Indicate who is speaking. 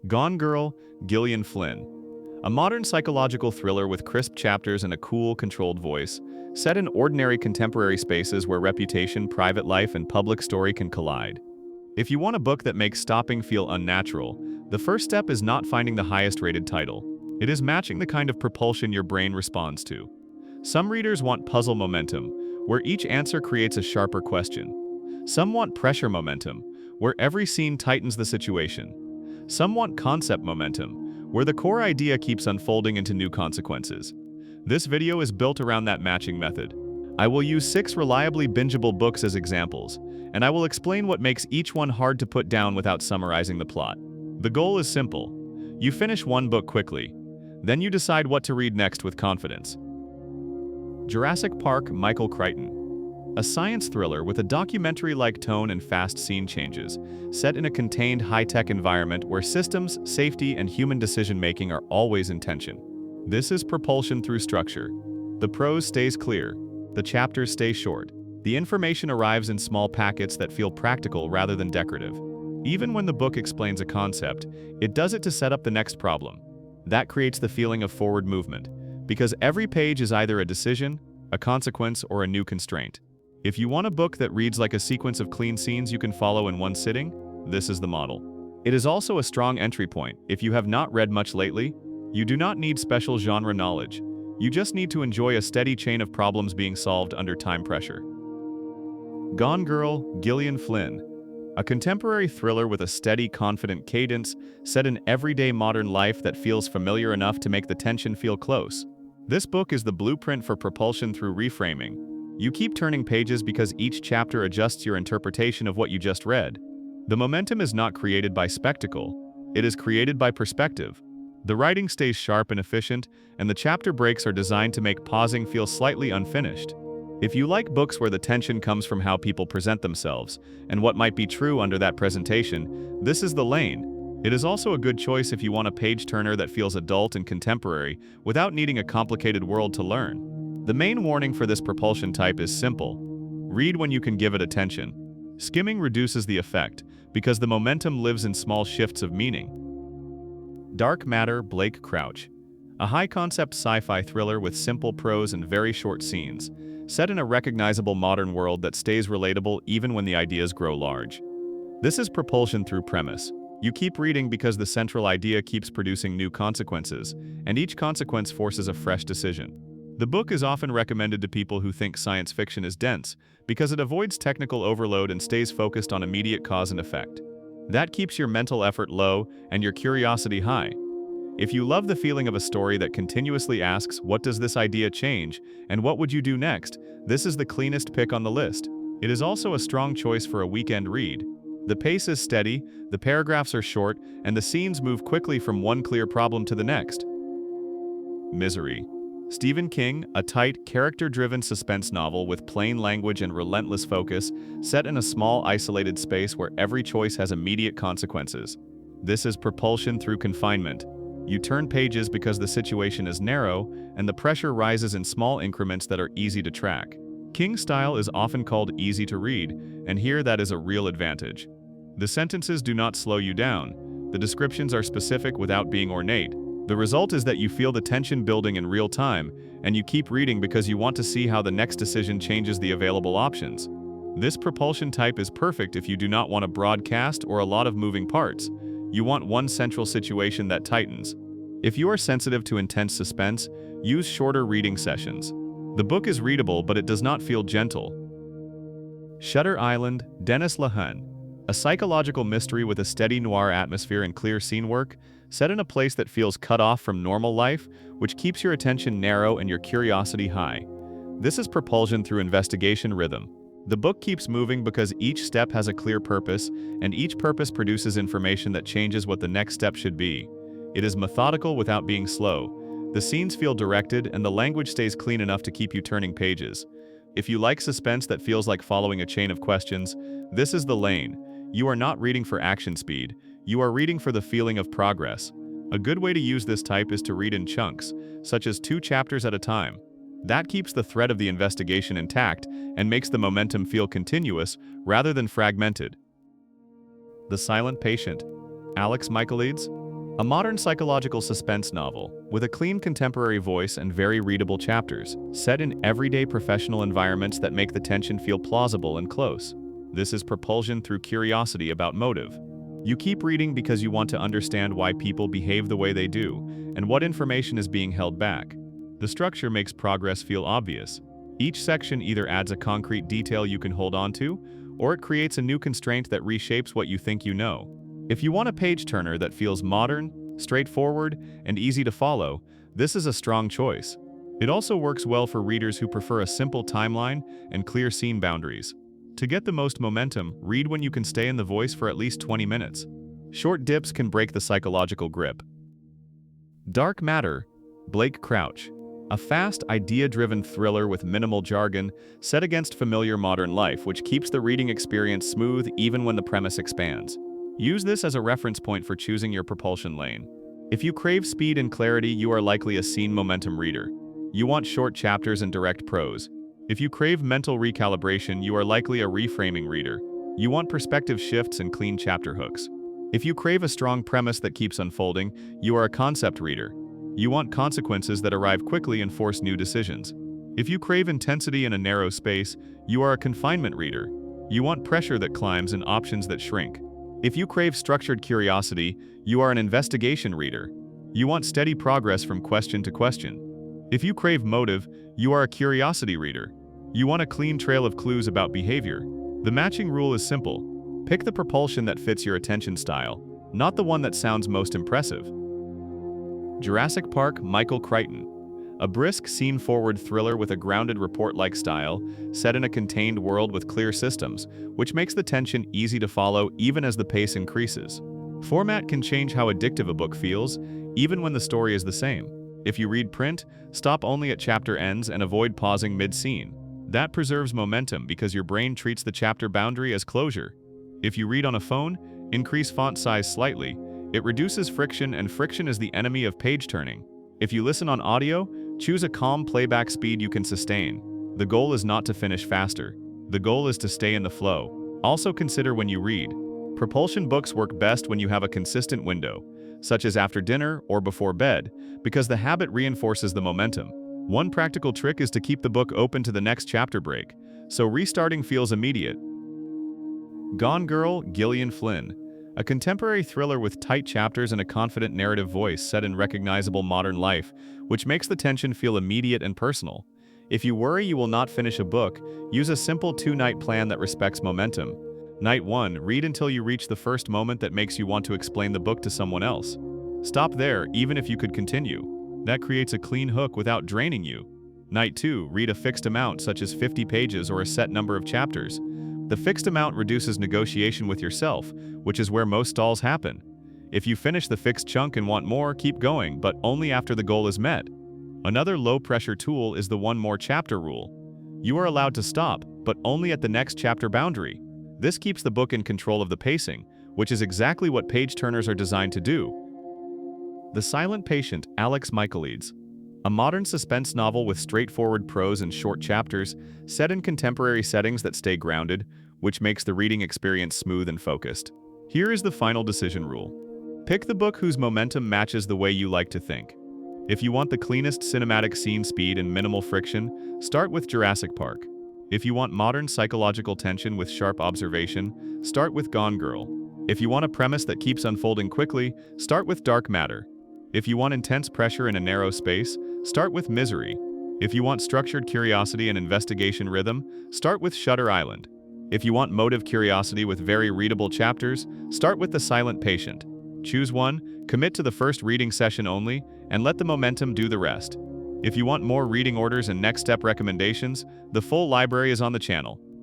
Speaker 1: Gone Girl, Gillian Flynn. A modern psychological thriller with crisp chapters and a cool, controlled voice, set in ordinary contemporary spaces where reputation, private life, and public story can collide. If you want a book that makes stopping feel unnatural, the first step is not finding the highest-rated title. It is matching the kind of propulsion your brain responds to. Some readers want puzzle momentum, where each answer creates a sharper question. Some want pressure momentum, where every scene tightens the situation. Some want concept momentum, where the core idea keeps unfolding into new consequences. This video is built around that matching method. I will use 6 reliably bingeable books as examples, and I will explain what makes each one hard to put down without summarizing the plot. The goal is simple. You finish one book quickly, then you decide what to read next with confidence. Jurassic Park, Michael Crichton. A science thriller with a documentary-like tone and fast scene changes, set in a contained high-tech environment where systems, safety, and human decision-making are always in tension. This is propulsion through structure. The prose stays clear. The chapters stay short. The information arrives in small packets that feel practical rather than decorative. Even when the book explains a concept, it does it to set up the next problem. That creates the feeling of forward movement, because every page is either a decision, a consequence, or a new constraint. If you want a book that reads like a sequence of clean scenes you can follow in one sitting, this is the model. It is also a strong entry point. If you have not read much lately, you do not need special genre knowledge. You just need to enjoy a steady chain of problems being solved under time pressure. Gone Girl, Gillian Flynn. A contemporary thriller with a steady, confident cadence, set in everyday modern life that feels familiar enough to make the tension feel close. This book is the blueprint for propulsion through reframing. You keep turning pages because each chapter adjusts your interpretation of what you just read. The momentum is not created by spectacle, it is created by perspective. The writing stays sharp and efficient, and the chapter breaks are designed to make pausing feel slightly unfinished. If you like books where the tension comes from how people present themselves, and what might be true under that presentation, this is the lane. It is also a good choice if you want a page-turner that feels adult and contemporary, without needing a complicated world to learn. The main warning for this propulsion type is simple. Read when you can give it attention. Skimming reduces the effect, because the momentum lives in small shifts of meaning. Dark Matter, Blake Crouch. A high-concept sci-fi thriller with simple prose and very short scenes, set in a recognizable modern world that stays relatable even when the ideas grow large. This is propulsion through premise. You keep reading because the central idea keeps producing new consequences, and each consequence forces a fresh decision. The book is often recommended to people who think science fiction is dense, because it avoids technical overload and stays focused on immediate cause and effect. That keeps your mental effort low and your curiosity high. If you love the feeling of a story that continuously asks, what does this idea change, and what would you do next, this is the cleanest pick on the list. It is also a strong choice for a weekend read. The pace is steady, the paragraphs are short, and the scenes move quickly from one clear problem to the next. Misery. Stephen King, a tight, character-driven suspense novel with plain language and relentless focus, set in a small, isolated space where every choice has immediate consequences. This is propulsion through confinement. You turn pages because the situation is narrow, and the pressure rises in small increments that are easy to track. King's style is often called easy to read, and here that is a real advantage. The sentences do not slow you down. The descriptions are specific without being ornate. The result is that you feel the tension building in real time, and you keep reading because you want to see how the next decision changes the available options. This propulsion type is perfect if you do not want a broad cast or a lot of moving parts. You want one central situation that tightens. If you are sensitive to intense suspense, use shorter reading sessions. The book is readable, but it does not feel gentle. Shutter Island, Dennis Lehane. A psychological mystery with a steady noir atmosphere and clear scene work, set in a place that feels cut off from normal life, which keeps your attention narrow and your curiosity high. This is propulsion through investigation rhythm. The book keeps moving because each step has a clear purpose, and each purpose produces information that changes what the next step should be. It is methodical without being slow. The scenes feel directed, and the language stays clean enough to keep you turning pages. If you like suspense that feels like following a chain of questions, this is the lane. You are not reading for action speed. You are reading for the feeling of progress. A good way to use this type is to read in chunks, such as 2 chapters at a time. That keeps the thread of the investigation intact and makes the momentum feel continuous rather than fragmented. The Silent Patient. Alex Michaelides. A modern psychological suspense novel, with a clean contemporary voice and very readable chapters, set in everyday professional environments that make the tension feel plausible and close. This is propulsion through curiosity about motive. You keep reading because you want to understand why people behave the way they do, and what information is being held back. The structure makes progress feel obvious. Each section either adds a concrete detail you can hold on to, or it creates a new constraint that reshapes what you think you know. If you want a page-turner that feels modern, straightforward, and easy to follow, this is a strong choice. It also works well for readers who prefer a simple timeline and clear scene boundaries. To get the most momentum, read when you can stay in the voice for at least 20 minutes. Short dips can break the psychological grip. Dark Matter, Blake Crouch. A fast, idea-driven thriller with minimal jargon, set against familiar modern life, which keeps the reading experience smooth even when the premise expands. Use this as a reference point for choosing your propulsion lane. If you crave speed and clarity, you are likely a scene momentum reader. You want short chapters and direct prose. If you crave mental recalibration, you are likely a reframing reader. You want perspective shifts and clean chapter hooks. If you crave a strong premise that keeps unfolding, you are a concept reader. You want consequences that arrive quickly and force new decisions. If you crave intensity in a narrow space, you are a confinement reader. You want pressure that climbs and options that shrink. If you crave structured curiosity, you are an investigation reader. You want steady progress from question to question. If you crave motive, you are a curiosity reader. You want a clean trail of clues about behavior. The matching rule is simple. Pick the propulsion that fits your attention style, not the one that sounds most impressive. Jurassic Park, Michael Crichton. A brisk, scene-forward thriller with a grounded report-like style, set in a contained world with clear systems, which makes the tension easy to follow even as the pace increases. Format can change how addictive a book feels, even when the story is the same. If you read print, stop only at chapter ends and avoid pausing mid-scene. That preserves momentum because your brain treats the chapter boundary as closure. If you read on a phone, increase font size slightly. It reduces friction, and friction is the enemy of page turning. If you listen on audio, choose a calm playback speed you can sustain. The goal is not to finish faster. The goal is to stay in the flow. Also consider when you read. Propulsion books work best when you have a consistent window, such as after dinner or before bed, because the habit reinforces the momentum. One practical trick is to keep the book open to the next chapter break, so restarting feels immediate. Gone Girl, Gillian Flynn. A contemporary thriller with tight chapters and a confident narrative voice set in recognizable modern life, which makes the tension feel immediate and personal. If you worry you will not finish a book, use a simple 2-night plan that respects momentum. Night 1, read until you reach the first moment that makes you want to explain the book to someone else. Stop there, even if you could continue. That creates a clean hook without draining you. Night 2, read a fixed amount such as 50 pages or a set number of chapters. The fixed amount reduces negotiation with yourself, which is where most stalls happen. If you finish the fixed chunk and want more, keep going, but only after the goal is met. Another low-pressure tool is the one more chapter rule. You are allowed to stop, but only at the next chapter boundary. This keeps the book in control of the pacing, which is exactly what page-turners are designed to do. The Silent Patient, Alex Michaelides. A modern suspense novel with straightforward prose and short chapters, set in contemporary settings that stay grounded, which makes the reading experience smooth and focused. Here is the final decision rule. Pick the book whose momentum matches the way you like to think. If you want the cleanest cinematic scene speed and minimal friction, start with Jurassic Park. If you want modern psychological tension with sharp observation, start with Gone Girl. If you want a premise that keeps unfolding quickly, start with Dark Matter. If you want intense pressure in a narrow space, start with Misery. If you want structured curiosity and investigation rhythm, start with Shutter Island. If you want motive curiosity with very readable chapters, start with The Silent Patient. Choose one, commit to the first reading session only, and let the momentum do the rest. If you want more reading orders and next step recommendations, the full library is on the channel.